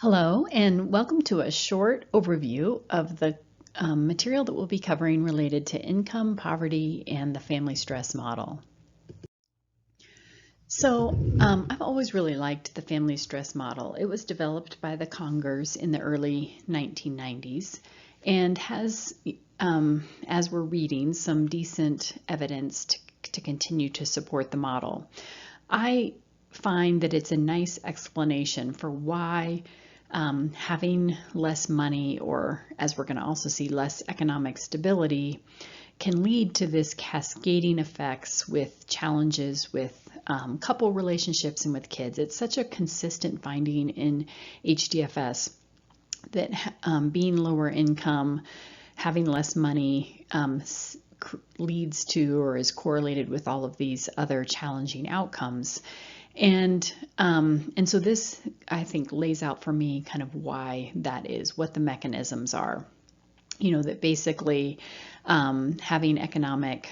Hello, and welcome to a short overview of the material that we'll be covering related to income, poverty, and the family stress model. So I've always really liked the family stress model. It was developed by the Congers in the early 1990s and has, as we're reading, some decent evidence to continue to support the model. I find that it's a nice explanation for why having less money, or as we're going to also see, less economic stability, can lead to this cascading effects with challenges with couple relationships and with kids. It's such a consistent finding in HDFS that being lower income, having less money, leads to or is correlated with all of these other challenging outcomes. And so this, I think, lays out for me kind of why that is, what the mechanisms are. That basically having economic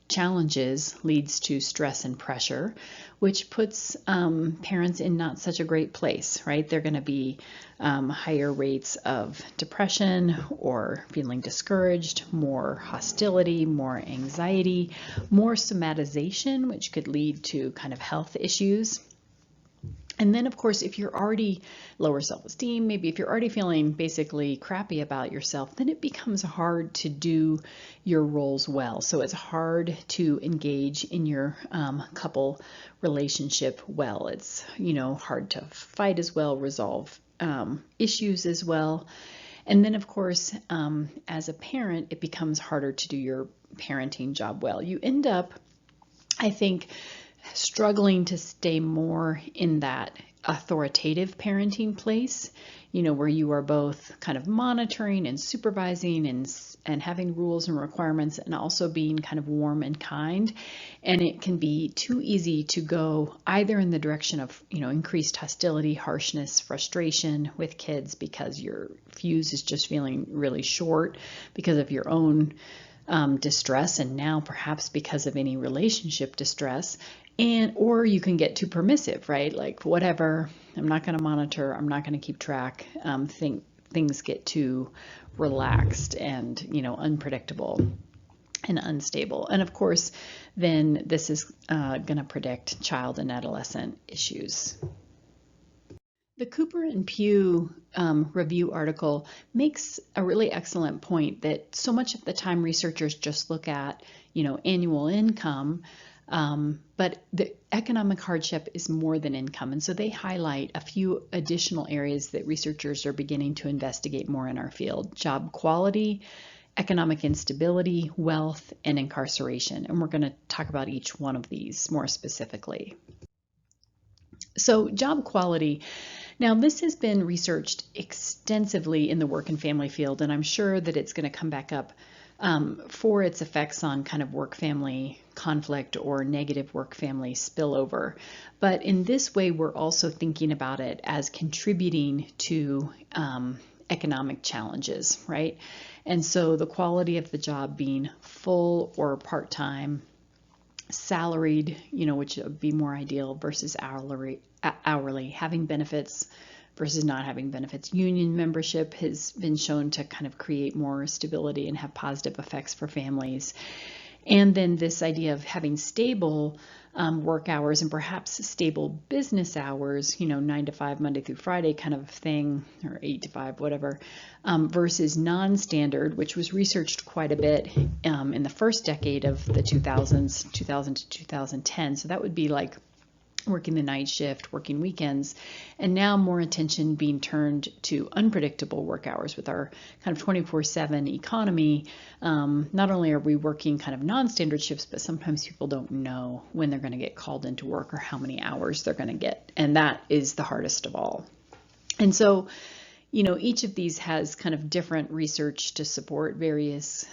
challenges leads to stress and pressure, which puts parents in not such a great place, right? They're going to be higher rates of depression or feeling discouraged, more hostility, more anxiety, more somatization, which could lead to kind of health issues. And then, of course, if you're already lower self-esteem, maybe if you're already feeling basically crappy about yourself, then it becomes hard to do your roles well. So it's hard to engage in your couple relationship well. It's, hard to fight as well, resolve issues as well. And then, of course, as a parent, it becomes harder to do your parenting job well. You end up, I think, struggling to stay more in that authoritative parenting place, where you are both kind of monitoring and supervising and having rules and requirements, and also being kind of warm and kind. And it can be too easy to go either in the direction of, increased hostility, harshness, frustration with kids because your fuse is just feeling really short because of your own distress, and now perhaps because of any relationship distress. Or you can get too permissive, right? Like, whatever, I'm not going to monitor, I'm not going to keep track. Things get too relaxed and, unpredictable and unstable. And of course, then this is going to predict child and adolescent issues. The Cooper and Pugh review article makes a really excellent point that so much of the time researchers just look at, annual income, but the economic hardship is more than income. And so they highlight a few additional areas that researchers are beginning to investigate more in our field: job quality, economic instability, wealth, and incarceration. And we're going to talk about each one of these more specifically. So job quality. Now, this has been researched extensively in the work and family field, and I'm sure that it's going to come back up for its effects on kind of work-family conflict or negative work-family spillover. But in this way, we're also thinking about it as contributing to economic challenges, right? And so the quality of the job being full or part-time, salaried, which would be more ideal, versus hourly, having benefits versus not having benefits. Union membership has been shown to kind of create more stability and have positive effects for families. And then this idea of having stable work hours and perhaps stable business hours, 9 to 5, Monday through Friday kind of thing, or 8 to 5, whatever, versus non-standard, which was researched quite a bit in the first decade of the 2000s, 2000 to 2010. So that would be like working the night shift, working weekends, and now more attention being turned to unpredictable work hours with our kind of 24/7 economy. Not only are we working kind of non-standard shifts, but sometimes people don't know when they're going to get called into work or how many hours they're going to get. And that is the hardest of all. And so, each of these has kind of different research to support various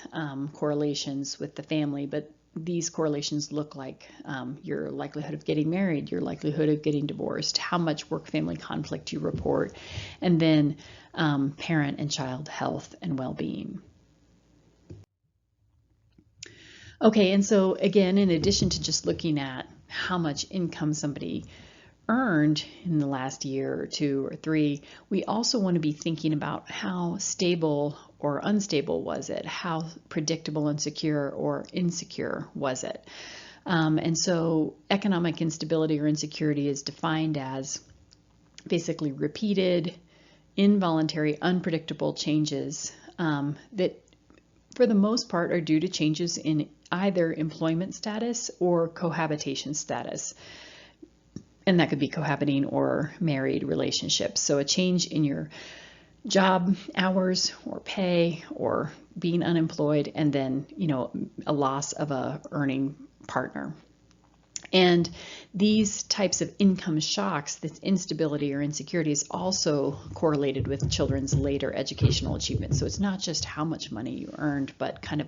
correlations with the family, but these correlations look like your likelihood of getting married, your likelihood of getting divorced, how much work-family conflict you report, and then parent and child health and well-being. Okay, and so again, in addition to just looking at how much income somebody earned in the last year or 2 or 3, we also want to be thinking about how stable or unstable was it? How predictable and secure or insecure was it? And so economic instability or insecurity is defined as basically repeated, involuntary, unpredictable changes that for the most part are due to changes in either employment status or cohabitation status. And that could be cohabiting or married relationships. So a change in your job hours or pay or being unemployed, and then, a loss of a earning partner. And these types of income shocks, this instability or insecurity, is also correlated with children's later educational achievement. So it's not just how much money you earned, but kind of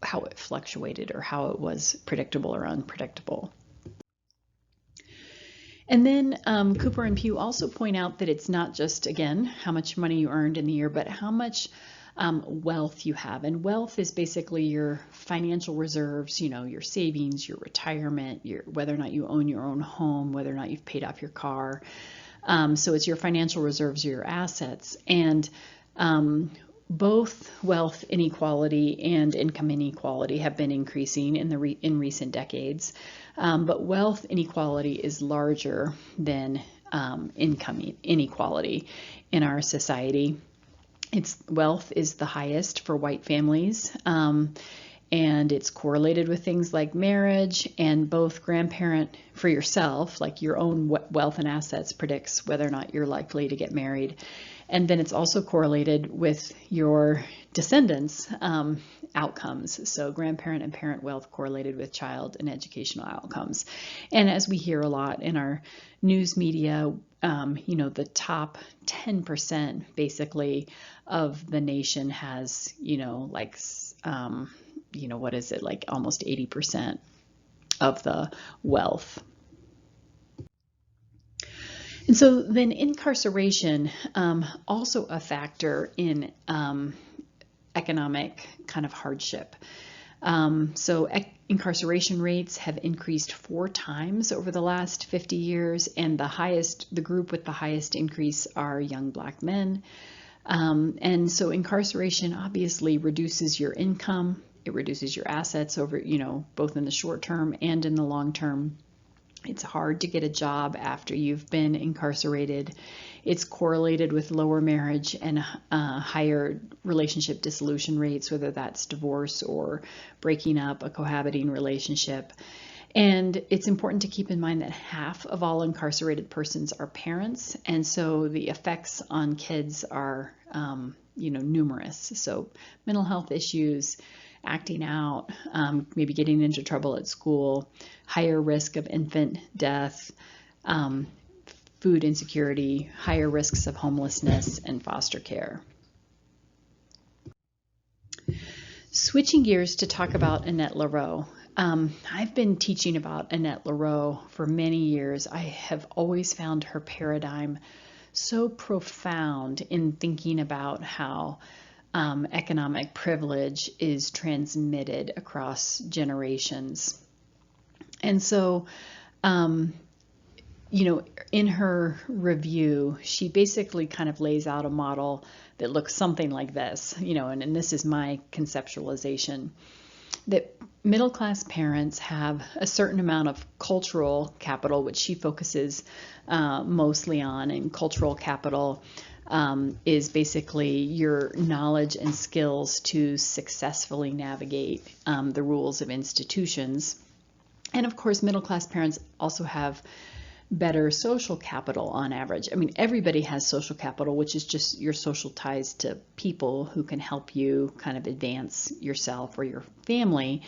how it fluctuated or how it was predictable or unpredictable. And then Cooper and Pugh also point out that it's not just, again, how much money you earned in the year, but how much wealth you have. And wealth is basically your financial reserves, your savings, your retirement, whether or not you own your own home, whether or not you've paid off your car. So it's your financial reserves or your assets. And both wealth inequality and income inequality have been increasing in recent decades. But wealth inequality is larger than income inequality in our society. Wealth is the highest for white families, and it's correlated with things like marriage, and both grandparent for yourself, like your own wealth and assets, predicts whether or not you're likely to get married. And then it's also correlated with your descendants' outcomes. So grandparent and parent wealth correlated with child and educational outcomes. And as we hear a lot in our news media, the top 10% basically of the nation has, what is it, like almost 80% of the wealth. And so then incarceration, also a factor in economic kind of hardship. So incarceration rates have increased 4 times over the last 50 years, and the group with the highest increase are young Black men. And so incarceration obviously reduces your income, it reduces your assets over, both in the short term and in the long term. It's hard to get a job after you've been incarcerated. It's correlated with lower marriage and higher relationship dissolution rates, whether that's divorce or breaking up a cohabiting relationship. And it's important to keep in mind that half of all incarcerated persons are parents, and so the effects on kids are, numerous. So mental health issues, acting out, maybe getting into trouble at school, higher risk of infant death, food insecurity, higher risks of homelessness, and foster care. Switching gears to talk about Annette Laro. I've been teaching about Annette Laro for many years. I have always found her paradigm so profound in thinking about how economic privilege is transmitted across generations. And so, in her review, she basically kind of lays out a model that looks something like this, and this is my conceptualization, that middle-class parents have a certain amount of cultural capital, which she focuses mostly on, and cultural capital is basically your knowledge and skills to successfully navigate the rules of institutions. And of course, middle-class parents also have better social capital on average. I mean, everybody has social capital, which is just your social ties to people who can help you kind of advance yourself or your family.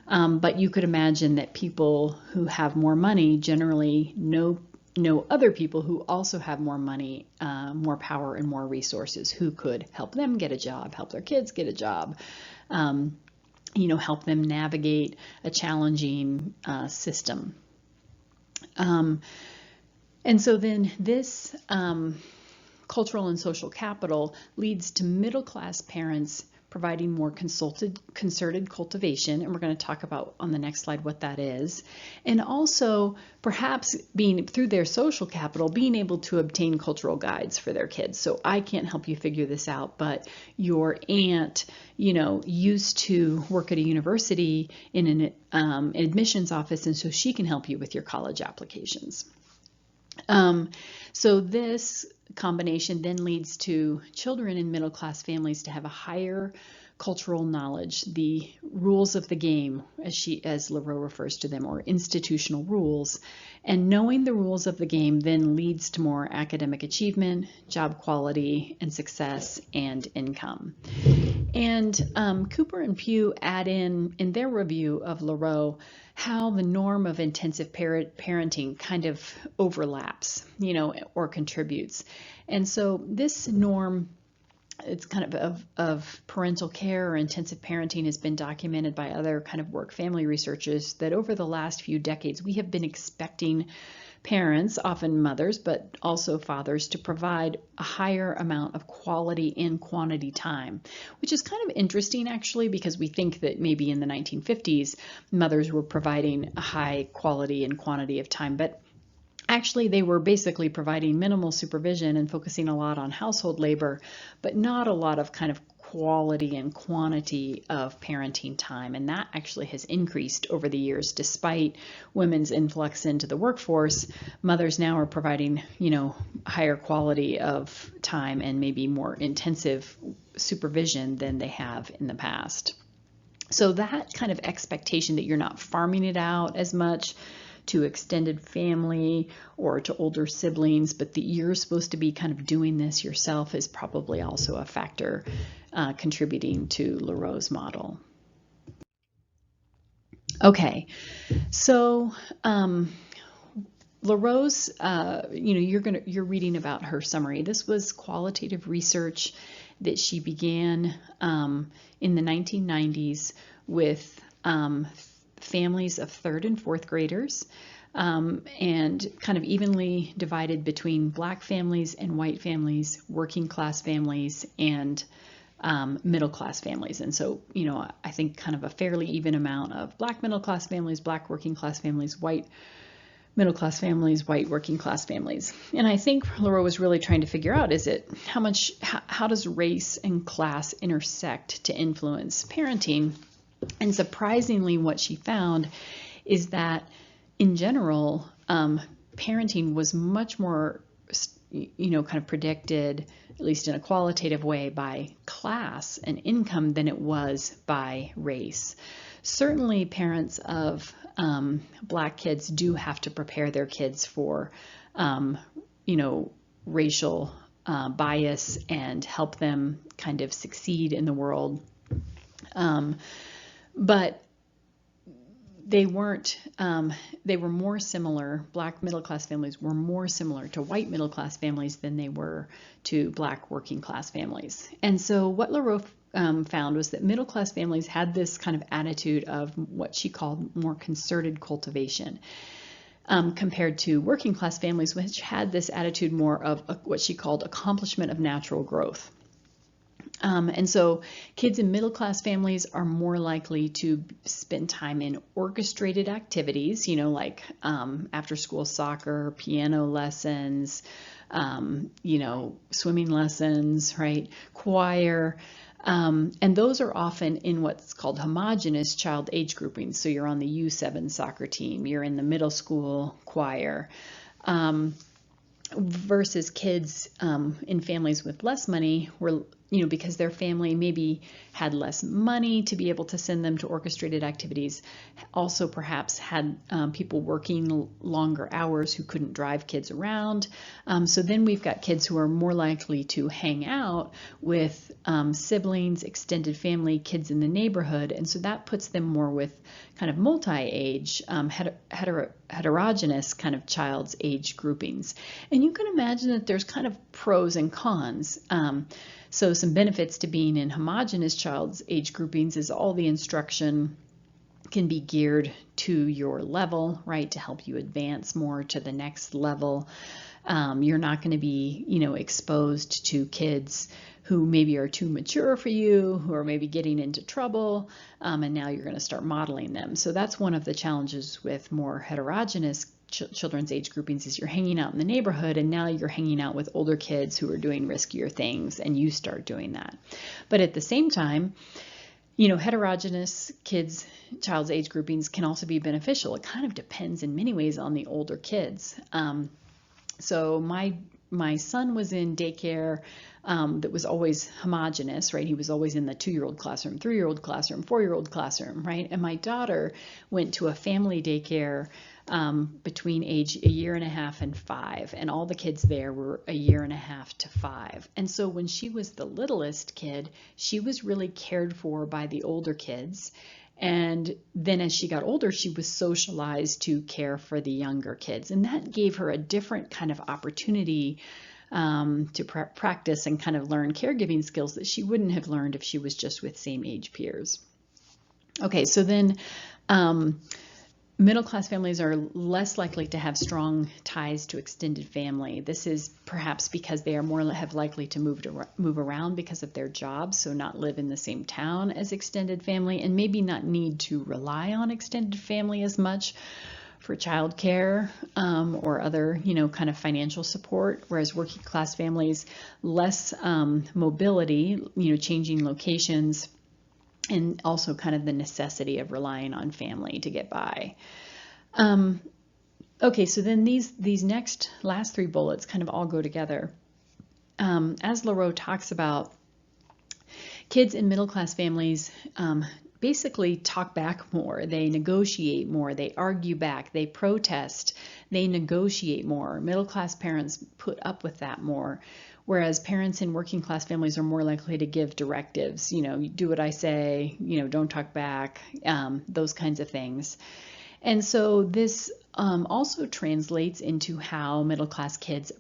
But you could imagine that people who have more money generally know other people who also have more money, more power, and more resources who could help them get a job, help their kids get a job, help them navigate a challenging system. And so then this cultural and social capital leads to middle-class parents providing more concerted cultivation, and we're going to talk about on the next slide what that is, and also perhaps being, through their social capital, being able to obtain cultural guides for their kids. So I can't help you figure this out, but your aunt, used to work at a university in an admissions office, and so she can help you with your college applications. So this combination then leads to children in middle-class families to have a higher cultural knowledge, the rules of the game, as Laro refers to them, or institutional rules. And knowing the rules of the game then leads to more academic achievement, job quality, and success and income. And Cooper and Pugh add in their review of Laro, how the norm of intensive parenting kind of overlaps, or contributes. And so this norm, it's kind of parental care or intensive parenting, has been documented by other kind of work family researchers that over the last few decades, we have been expecting parents, often mothers, but also fathers, to provide a higher amount of quality and quantity time, which is kind of interesting actually, because we think that maybe in the 1950s, mothers were providing a high quality and quantity of time, but actually, they were basically providing minimal supervision and focusing a lot on household labor, but not a lot of kind of quality and quantity of parenting time. And that actually has increased over the years. Despite women's influx into the workforce, mothers now are providing, higher quality of time and maybe more intensive supervision than they have in the past. So that kind of expectation that you're not farming it out as much to extended family or to older siblings, but that you're supposed to be kind of doing this yourself, is probably also a factor contributing to Laro's model. Okay, so Laro's, you're reading about her summary. This was qualitative research that she began in the 1990s with families of 3rd and 4th graders, and kind of evenly divided between Black families and white families, working class families, and middle class families. And so, I think kind of a fairly even amount of Black middle class families, Black working class families, white middle class families, white working class families. And I think Laro was really trying to figure out, how does race and class intersect to influence parenting? And surprisingly, what she found is that in general, parenting was much more, kind of predicted, at least in a qualitative way, by class and income than it was by race. Certainly, parents of Black kids do have to prepare their kids for, racial bias and help them kind of succeed in the world. But they weren't, they were more similar, Black middle class families were more similar to white middle class families than they were to Black working class families. And so what Laro found was that middle class families had this kind of attitude of what she called more concerted cultivation, compared to working class families, which had this attitude more of what she called accomplishment of natural growth. And so kids in middle class families are more likely to spend time in orchestrated activities, like after school soccer, piano lessons, swimming lessons, right? Choir. And those are often in what's called homogeneous child age groupings. So you're on the U7 soccer team, you're in the middle school choir. Versus kids in families with less money were, because their family maybe had less money to be able to send them to orchestrated activities, also perhaps had people working longer hours who couldn't drive kids around. So then we've got kids who are more likely to hang out with siblings, extended family, kids in the neighborhood. And so that puts them more with kind of multi-age, heterogeneous kind of child's age groupings. And you can imagine that there's kind of pros and cons. So some benefits to being in homogeneous child's age groupings is all the instruction can be geared to your level, right, to help you advance more to the next level. You're not going to be, exposed to kids who maybe are too mature for you, who are maybe getting into trouble, and now you're going to start modeling them. So that's one of the challenges with more heterogeneous children's age groupings, is you're hanging out in the neighborhood and now you're hanging out with older kids who are doing riskier things, and you start doing that. But at the same time, heterogeneous child's age groupings can also be beneficial. It kind of depends in many ways on the older kids. So my son was in daycare that was always homogenous, right? He was always in the 2-year-old classroom, 3-year-old classroom, 4-year-old classroom, right? And my daughter went to a family daycare between age 1.5 years and 5, and all the kids there were 1.5 years to 5. And so when she was the littlest kid, she was really cared for by the older kids. And then as she got older, she was socialized to care for the younger kids. And that gave her a different kind of opportunity to practice and kind of learn caregiving skills that she wouldn't have learned if she was just with same age peers. Okay, so then middle-class families are less likely to have strong ties to extended family. This is perhaps because they are more likely to move around because of their jobs, so not live in the same town as extended family, and maybe not need to rely on extended family as much for childcare or other, kind of financial support, whereas working class families, less mobility, changing locations, and also kind of the necessity of relying on family to get by. Okay, so then these last 3 bullets kind of all go together. As Laro talks about, kids in middle-class families basically talk back more, they negotiate more, they argue back, they protest, they negotiate more. Middle-class parents put up with that more. Whereas parents in working class families are more likely to give directives, do what I say, don't talk back, those kinds of things. And so this also translates into how middle class kids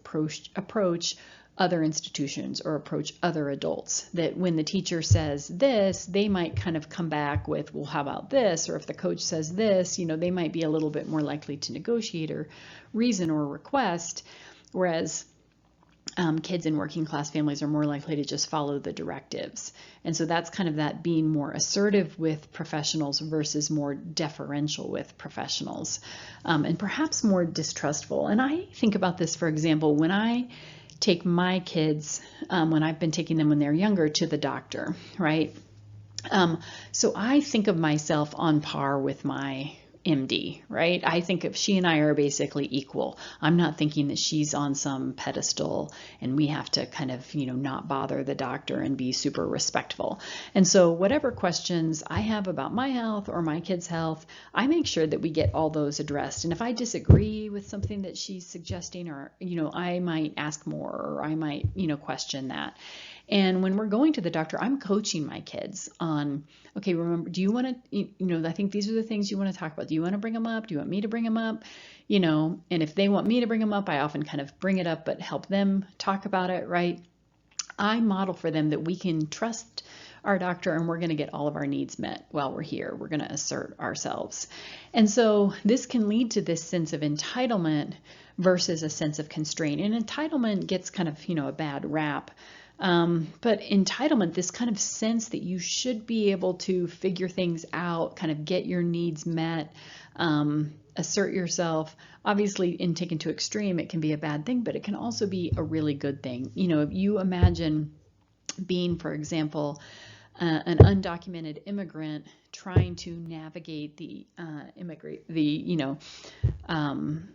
approach other institutions or approach other adults. That when the teacher says this, they might kind of come back with, well, how about this? Or if the coach says this, they might be a little bit more likely to negotiate or reason or request. Whereas kids in working class families are more likely to just follow the directives. And so that's kind of that being more assertive with professionals versus more deferential with professionals, and perhaps more distrustful. And I think about this, for example, when I take my kids, when I've been taking them when they're younger, to the doctor, right? So I think of myself on par with my MD, right? I think if she and I are basically equal. I'm not thinking that she's on some pedestal and we have to kind of, not bother the doctor and be super respectful. And so whatever questions I have about my health or my kid's health, I make sure that we get all those addressed. And if I disagree with something that she's suggesting, or, I might ask more, or I might, question that. And when we're going to the doctor, I'm coaching my kids on, okay, remember, do you want to, I think these are the things you want to talk about. Do you want to bring them up? Do you want me to bring them up? And if they want me to bring them up, I often kind of bring it up, but help them talk about it, right? I model for them that we can trust our doctor and we're going to get all of our needs met while we're here. We're going to assert ourselves. And so this can lead to this sense of entitlement versus a sense of constraint. And entitlement gets kind of, a bad rap. But entitlement, this kind of sense that you should be able to figure things out, kind of get your needs met, assert yourself. Obviously, in taken to extreme, it can be a bad thing, but it can also be a really good thing. If you imagine being, for example, an undocumented immigrant trying to navigate the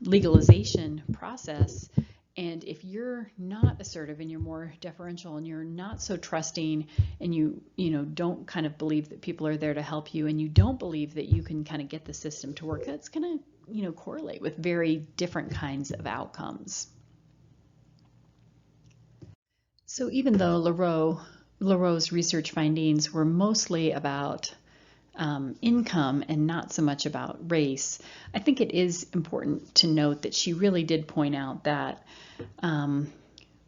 legalization process. And if you're not assertive and you're more deferential and you're not so trusting and you don't kind of believe that people are there to help you and you don't believe that you can kind of get the system to work, that's going to correlate with very different kinds of outcomes. So even though Laro's research findings were mostly about income and not so much about race, I think it is important to note that she really did point out that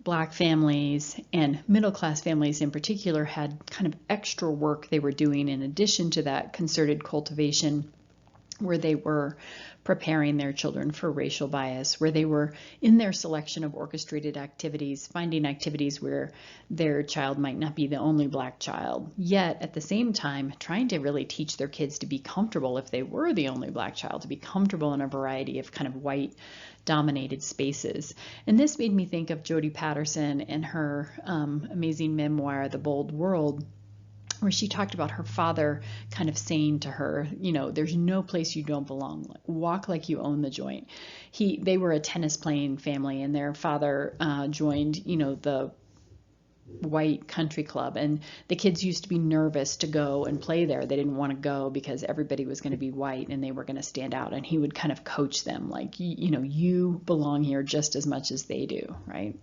Black families and middle-class families in particular had kind of extra work they were doing in addition to that concerted cultivation where they were preparing their children for racial bias, where they were in their selection of orchestrated activities, finding activities where their child might not be the only Black child, yet at the same time trying to really teach their kids to be comfortable if they were the only Black child, to be comfortable in a variety of kind of white dominated spaces. And this made me think of Jodi Patterson and her amazing memoir, The Bold World, where she talked about her father kind of saying to her, you know, there's no place you don't belong. Walk like you own the joint. They were a tennis playing family, and their father joined, you know, the white country club, and the kids used to be nervous to go and play there. They didn't want to go because everybody was going to be white and they were going to stand out. And he would kind of coach them like, you know, you belong here just as much as they do, right?